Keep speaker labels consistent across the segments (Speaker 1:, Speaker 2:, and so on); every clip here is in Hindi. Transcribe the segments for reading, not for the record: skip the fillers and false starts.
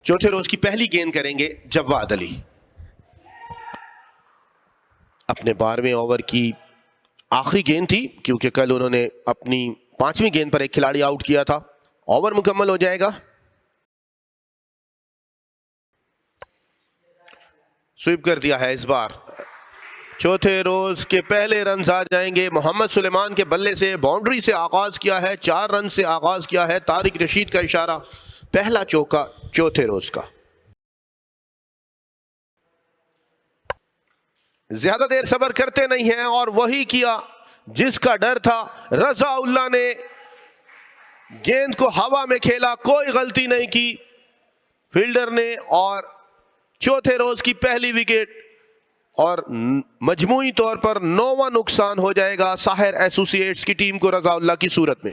Speaker 1: चौथे रोज की पहली गेंद करेंगे जवाद अली। अपने 12वें ओवर की आखिरी गेंद थी, क्योंकि कल उन्होंने अपनी 5वीं गेंद पर एक खिलाड़ी आउट किया था। ओवर मुकम्मल हो जाएगा। स्वीप कर दिया है इस बार। चौथे रोज के पहले रन आ जाएंगे। मोहम्मद सुलेमान के बल्ले से बाउंड्री से आगाज किया है, 4 रन से आगाज किया है। तारिक रशीद का इशारा, पहला चौका चौथे रोज का। ज्यादा देर सब्र करते नहीं हैं और वही किया जिसका डर था। रजा उल्लाह ने गेंद को हवा में खेला, कोई गलती नहीं की फील्डर ने, और चौथे रोज की पहली विकेट और मजमूई तौर पर 9वां नुकसान हो जाएगा साहिर एसोसिएट्स की टीम को रजाउल्लाह की सूरत में।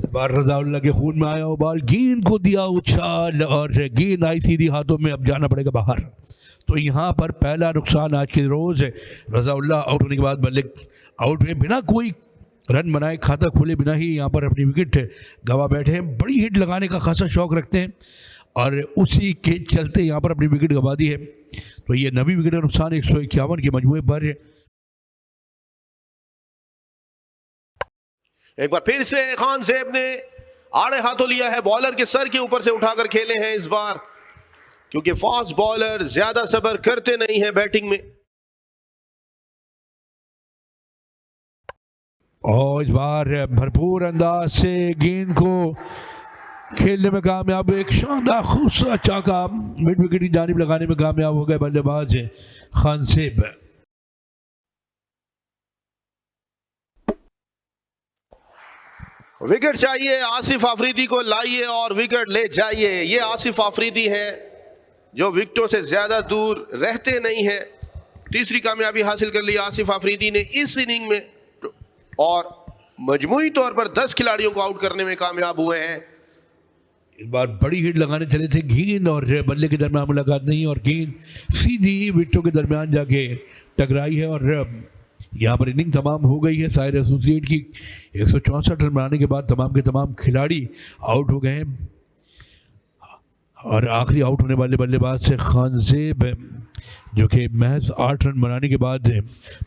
Speaker 2: बार रजाउल्लाह के खून में आया वो बॉल, गेंद को दिया उछाल और गेंद आई सीधी हाथों में। अब जाना पड़ेगा बाहर। तो यहाँ पर पहला नुकसान आज के रोज है। रजाउल्लाह आउट होने के बाद बल्ले आउट हुए, बिना कोई रन बनाए, खाता खोले बिना ही यहाँ पर अपनी विकेट गवा बैठे हैं। बड़ी हिट लगाने का खासा शौक रखते हैं और उसी के चलते यहाँ पर अपनी विकेट गवा दी है। तो ये 9वीं विकेट का नुकसान 151 के मजमूए पर है।
Speaker 1: एक बार फिर से खान ज़ेब ने आड़े हाथों लिया है, बॉलर के सर के ऊपर से उठाकर खेले हैं इस बार, क्योंकि फास्ट बॉलर ज्यादा सब्र करते नहीं है बैटिंग में।
Speaker 2: और इस बार भरपूर अंदाज से गेंद को खेलने में कामयाब, एक शानदार खूबसूरत चौका मिड विकेट की जानिब लगाने में कामयाब हो गए बल्लेबाज खान ज़ेब।
Speaker 1: विकेट चाहिए, आसिफ आफरीदी को लाइए और विकेट ले जाइए। ये आसिफ आफरीदी है जो विकेटों से ज्यादा दूर रहते नहीं है। तीसरी कामयाबी हासिल कर ली आसिफ आफरीदी ने इस इनिंग में, और मजमूई तौर पर 10 खिलाड़ियों को आउट करने में कामयाब हुए हैं।
Speaker 2: इस बार बड़ी हिट लगाने चले थे, गेंद और बल्ले के दरमियान मुलाकात नहीं और गेंद सीधी विकेटों के दरमियान जाके टकराई है और यहाँ पर इनिंग तमाम हो गई है। साहिर एसोसिएट की 164 रन बनाने के बाद तमाम के तमाम खिलाड़ी आउट हो गए हैं और आखिरी आउट होने वाले बल्लेबाज से खान ज़ेब, जो कि महज 8 रन बनाने के बाद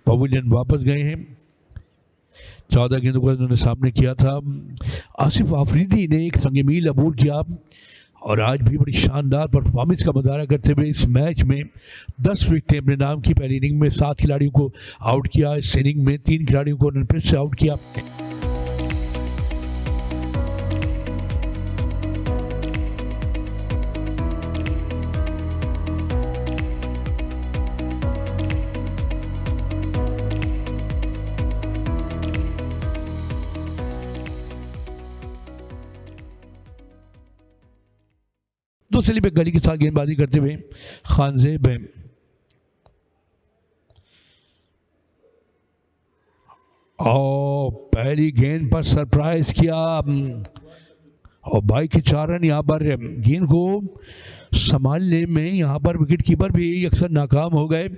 Speaker 2: पवेलियन वापस गए हैं। 14 गेंदों का उन्होंने सामने किया था। आसिफ आफरीदी ने एक संग मील अबूर किया और आज भी बड़ी शानदार परफॉर्मेंस का मुजाहरा करते हुए इस मैच में 10 विकेटें अपने नाम की। पहली इनिंग में 7 खिलाड़ियों को आउट किया, इस इनिंग में 3 खिलाड़ियों को उन्होंने फिर से आउट किया। दूसरी पे गली के साथ गेंदबाजी करते हुए खान ज़ेब है। और पहली गेंद पर सरप्राइज किया और भाई के 4 रन। यहाँ पर गेंद को संभालने में यहाँ पर विकेट कीपर भी अक्सर नाकाम हो गए।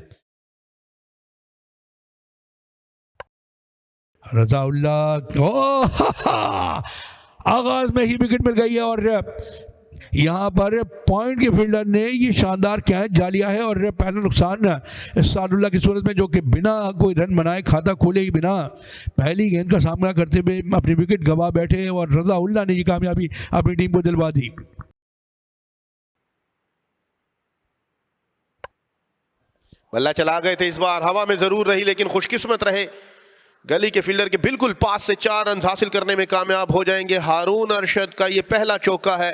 Speaker 2: रजाउल्लाह आगाज में ही विकेट मिल गई है और यहाँ पर पॉइंट के फील्डर ने ये शानदार कैच जा लिया है और पहला नुकसान सादुल्लाह की सूरत में, जो कि बिना कोई रन बनाए, खाता खोले ही बिना पहली गेंद का सामना करते हुए अपनी विकेट गवा बैठे और रजाउल्लाह ने ये कामयाबी अपनी टीम को दिलवा दी।
Speaker 1: बल्ला चला गए थे इस बार, हवा में जरूर रही लेकिन खुशकिस्मत रहे। गली के फील्डर के बिल्कुल पास से 4 रन हासिल करने में कामयाब हो जाएंगे। हारून अरशद का ये पहला चौका है।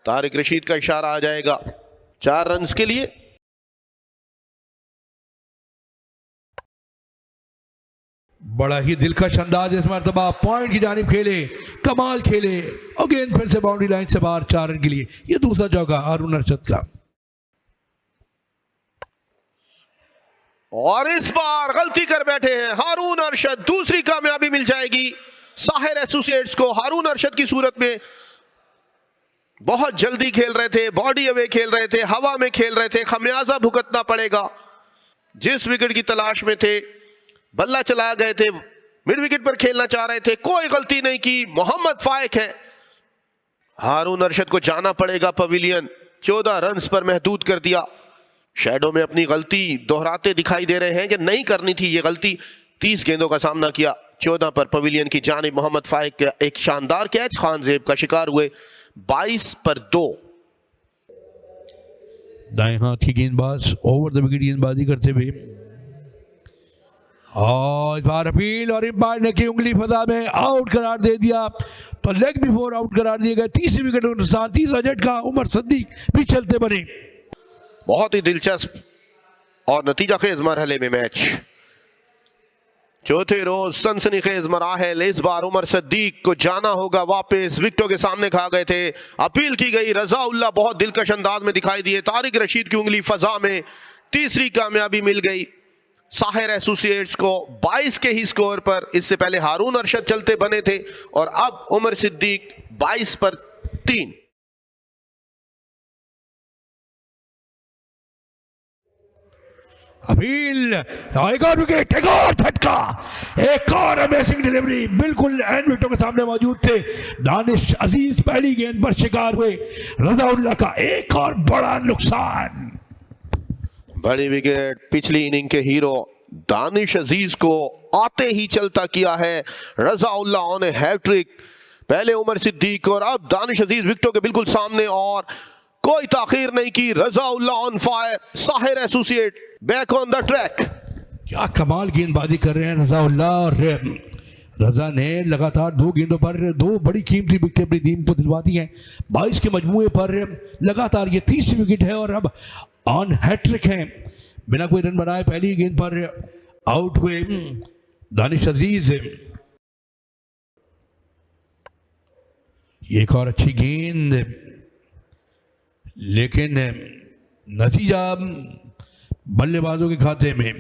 Speaker 1: तारिक रशीद का इशारा आ जाएगा 4 रन के लिए।
Speaker 2: बड़ा ही दिलकश अंदाज इस मरतबा पॉइंट की जानिब खेले, कमाल खेले और गेंद फिर से बाउंड्री लाइन से बाहर 4 रन के लिए। ये दूसरा चौका हारून अरशद का।
Speaker 1: और इस बार गलती कर बैठे हैं हारून अरशद। दूसरी कामयाबी मिल जाएगी साहिर एसोसिएट्स को। हारून अरशद की सूरत में बहुत जल्दी खेल रहे थे, बॉडी अवे खेल रहे थे, हवा में खेल रहे थे, खमियाजा भुगतना पड़ेगा। जिस विकेट की तलाश में थे, बल्ला चला गए थे, मिड विकेट पर खेलना चाह रहे थे, कोई गलती नहीं की। मोहम्मद फाइक है, हारून अरशद को जाना पड़ेगा पवेलियन। 14 रन्स पर महदूद कर दिया। शैडो में अपनी गलती दोहराते दिखाई दे रहे हैं कि नहीं करनी थी ये गलती। 30 गेंदों का सामना किया। 14 पर पवेलियन की जानिब मोहम्मद फाइक का एक शानदार कैच, खान जेब का शिकार हुए। 22 पर 2।
Speaker 2: दाएं हाथ की गेंदबाज ओवर द विकेट गेंदबाजी करते हुए, और इस बार अपील और एम्पायर ने की उंगली फजा में आउट करार दे दिया, तो लेग बिफोर आउट करार दिए गए। 30 विकेट के नुकसान, 30 झटका। उमर सिद्दीक भी चलते बने।
Speaker 1: बहुत ही दिलचस्प और नतीजा खेज मरहले में मैच। चौथे रोज सनसनीखेज मराहल। इस बार उमर सिद्दीक को जाना होगा वापस। विकेटों के सामने खा गए थे। अपील की गई। रजा उल्लाह बहुत दिलकश अंदाज में दिखाई दिए। तारिक रशीद की उंगली फजा में। तीसरी कामयाबी मिल गई साहिर एसोसिएट्स को 22 के ही स्कोर पर। इससे पहले हारून अरशद चलते बने थे और अब उमर सिद्दीक 22 पर 3।
Speaker 2: अपील, एक और विकेट, एक और झटका, एक और अमेजिंग डिलीवरी। बिल्कुल एंड विकेटों के सामने मौजूद थे। दानिश अजीज पहली गेंद पर शिकार हुए। रजा उल्लाह का एक और बड़ा नुकसान।
Speaker 1: बड़ी विकेट पिछली इनिंग के हीरो दानिश अजीज को आते ही चलता किया है रजा उल्लाह ने हैट्रिक। पहले उमर सिद्दीक और अब दानिश अजीज विकेटों के बिल्कुल सामने, और कोई ताखीर नहीं की। Raza Ullah on fire. Sahir associate back on the track.
Speaker 2: क्या कमाल गेंदबाजी कर रहे हैं रजा उल्लाह। और रजा ने लगातार 2 गेंदों पर 2 बड़ी कीमती विकेट अपनी टीम को दिलवा दी हैं। 22 के मजमूए पर लगातार ये 30 विकेट है और अब ऑन हैट्रिक हैं। बिना कोई रन बनाए पहली गेंद पर आउट हुए दानिश अजीज। एक और अच्छी गेंद, लेकिन नतीजा बल्लेबाजों के खाते में।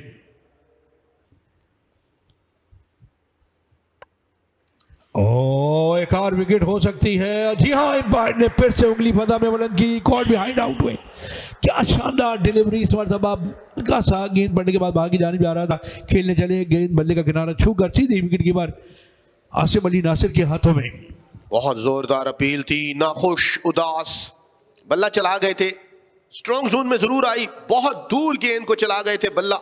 Speaker 2: एक और विकेट हो सकती है। जी हाँ, एम्पायर ने फिर से उंगली फजा में बुलंद की। कॉल बिहाइंड आउट हुए। क्या शानदार डिलीवरी। इस बार सब हल्का सा गेंद पड़ने के बाद भागी जाने जा रहा था, खेलने चले, गेंद बल्ले का किनारा छूकर सीधी विकेट कीपर आसिम अली नासिर के हाथों में।
Speaker 1: बहुत जोरदार अपील थी। नाखुश उदास बल्ला चला गए थे। स्ट्रॉन्ग जोन में जरूर आई, बहुत दूर गेंद को चला गए थे बल्ला।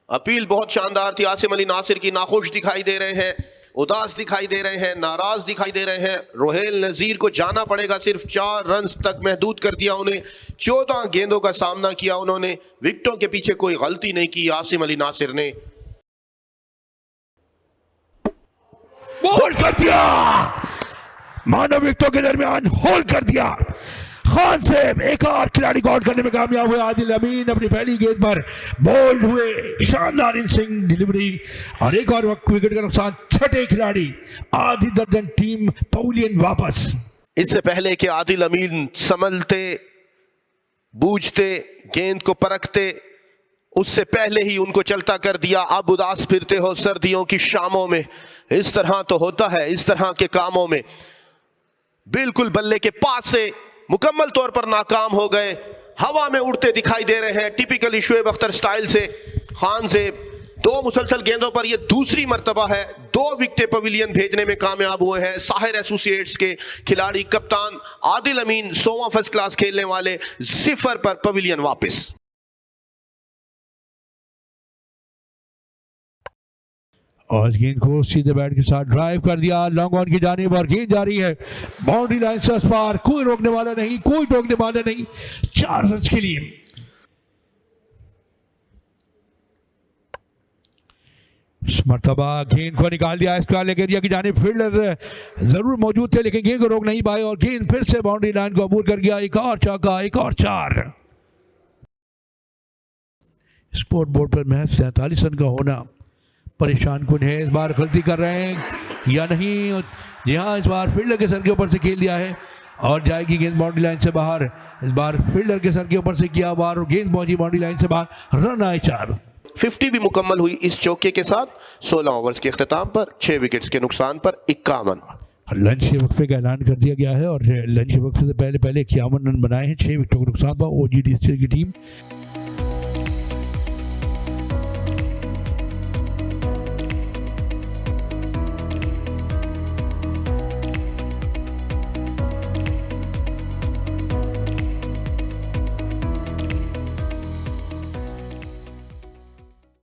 Speaker 1: अपील बहुत शानदार थी। आसिम अली नासिर की नाखुश दिखाई दे रहे हैं, उदास दिखाई दे रहे हैं, नाराज दिखाई दे रहे हैं। रोहेल नजीर को जाना पड़ेगा। सिर्फ 4 रन्स तक महदूद कर दिया उन्हें। 14 गेंदों का सामना किया उन्होंने। विकेटों के पीछे कोई गलती नहीं की आसिम अली नासिर ने।
Speaker 2: होल्ड कर दिया, मानव विकेटों के दरमियान होल्ड कर दिया। खान से एक और खिलाड़ी को आउट करने में कामयाब हुए। आदिल अमीन अपनी पहली गेंद पर बोल्ड हुए। शानदार इनिंग डिलीवरी और एक और विकेट का नुकसान। छठे खिलाड़ी आधी दर्जन टीम पवेलियन वापस।
Speaker 1: इससे पहले कि आदिल अमीन संभलते, बूझते, गेंद को परखते, उससे पहले ही उनको चलता कर दिया। अब उदास फिरते हो सर्दियों की शामों में। इस तरह तो होता है इस तरह के कामों में। बिल्कुल बल्ले के पास से मुकम्मल तौर पर नाकाम हो गए। हवा में उड़ते दिखाई दे रहे हैं टिपिकली शुएब अख्तर स्टाइल से। खान से 2 मुसलसल गेंदों पर यह दूसरी मर्तबा है 2 विकेटें पवेलियन भेजने में कामयाब हुए हैं साहिर एसोसिएट्स के खिलाड़ी। कप्तान आदिल अमीन 100वां फर्स्ट क्लास खेलने वाले 0 पर पवेलियन वापस।
Speaker 2: और गेंद को सीधे बैट के साथ ड्राइव कर दिया लॉन्ग ऑन की जानिब और गेंद जारी है बाउंड्री लाइन से उस पार। कोई रोकने वाला नहीं, कोई टोकने वाला नहीं। 4 रन के लिए इस मर्तबा गेंद को निकाल दिया स्क्वायर लेग एरिया की जानिब। फील्डर जरूर मौजूद थे लेकिन गेंद को रोक नहीं पाए और गेंद फिर से बाउंड्री लाइन को अबूर कर गया। एक और चौका, एक और 4। स्कोर बोर्ड पर महज 47 रन का होना परेशान कुन है। इस बार गलती कर रहे हैं या नहीं? जी हाँ, इस बार फील्डर के सर के ऊपर से खेल दिया है और जाएगी गेंद बाउंड्री लाइन से बाहर। इस बार फील्डर के सर के ऊपर से किया बार और गेंद पहुंची बाउंड्री लाइन से बाहर। रन आए 4।
Speaker 1: 50 भी मुकम्मल हुई इस चौके के साथ। 16 ओवर्स के अख्ताम पर 6 विकेट्स के नुकसान पर 51।
Speaker 2: लंच के वक्फे का ऐलान कर दिया गया है और लंच के वक्फे से पहले 51 रन बनाए हैं 6 विकेटों के नुकसान पर ओजीडी की टीम।